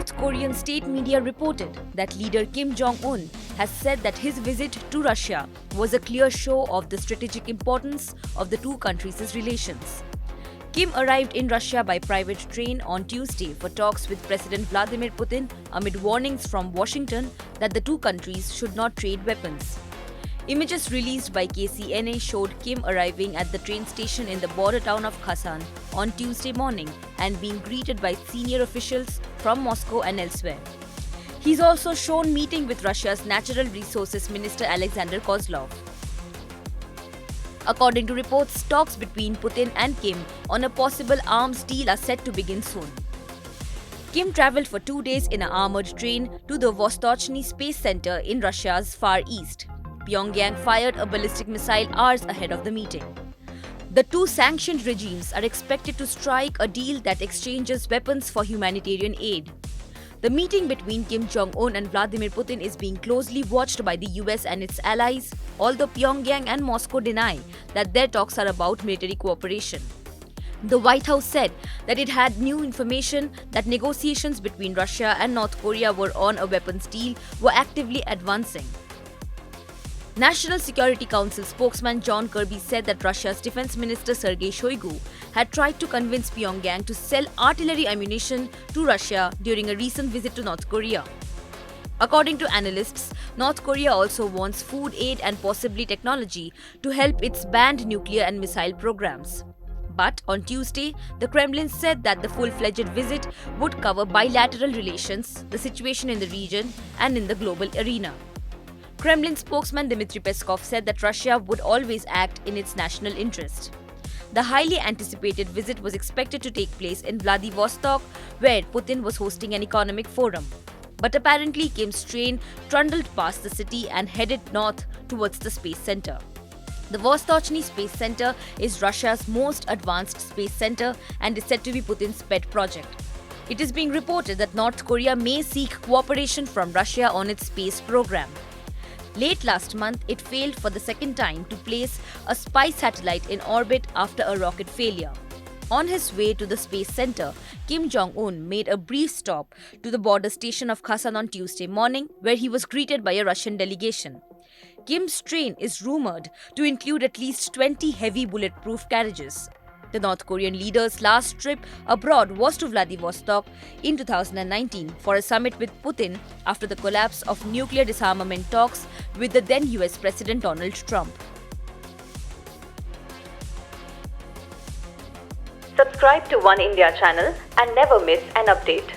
North Korean state media reported that leader Kim Jong Un has said that his visit to Russia was a clear show of the strategic importance of the two countries' relations. Kim arrived in Russia by private train on Tuesday for talks with President Vladimir Putin amid warnings from Washington that the two countries should not trade weapons. Images released by KCNA showed Kim arriving at the train station in the border town of Khasan on Tuesday morning and being greeted by senior officials from Moscow and elsewhere. He's also shown meeting with Russia's Natural Resources Minister Alexander Kozlov. According to reports, talks between Putin and Kim on a possible arms deal are set to begin soon. Kim traveled for 2 days in an armored train to the Vostochny Space Center in Russia's Far East. Pyongyang fired a ballistic missile hours ahead of the meeting. The two sanctioned regimes are expected to strike a deal that exchanges weapons for humanitarian aid. The meeting between Kim Jong Un and Vladimir Putin is being closely watched by the US and its allies, although Pyongyang and Moscow deny that their talks are about military cooperation. The White House said that it had new information that negotiations between Russia and North Korea were on a weapons deal were actively advancing. National Security Council spokesman John Kirby said that Russia's Defense Minister Sergei Shoigu had tried to convince Pyongyang to sell artillery ammunition to Russia during a recent visit to North Korea. According to analysts, North Korea also wants food aid and possibly technology to help its banned nuclear and missile programs. But on Tuesday, the Kremlin said that the full-fledged visit would cover bilateral relations, the situation in the region, and in the global arena. Kremlin spokesman Dmitry Peskov said that Russia would always act in its national interest. The highly anticipated visit was expected to take place in Vladivostok, where Putin was hosting an economic forum. But apparently Kim's train trundled past the city and headed north towards the space center. The Vostochny Space Center is Russia's most advanced space center and is said to be Putin's pet project. It is being reported that North Korea may seek cooperation from Russia on its space program. Late last month, it failed for the second time to place a spy satellite in orbit after a rocket failure. On his way to the space center, Kim Jong Un made a brief stop to the border station of Khasan on Tuesday morning, where he was greeted by a Russian delegation. Kim's train is rumored to include at least 20 heavy bulletproof carriages. The North Korean leader's last trip abroad was to Vladivostok in 2019 for a summit with Putin after the collapse of nuclear disarmament talks with the then US President Donald Trump. Subscribe to Oneindia channel and never miss an update.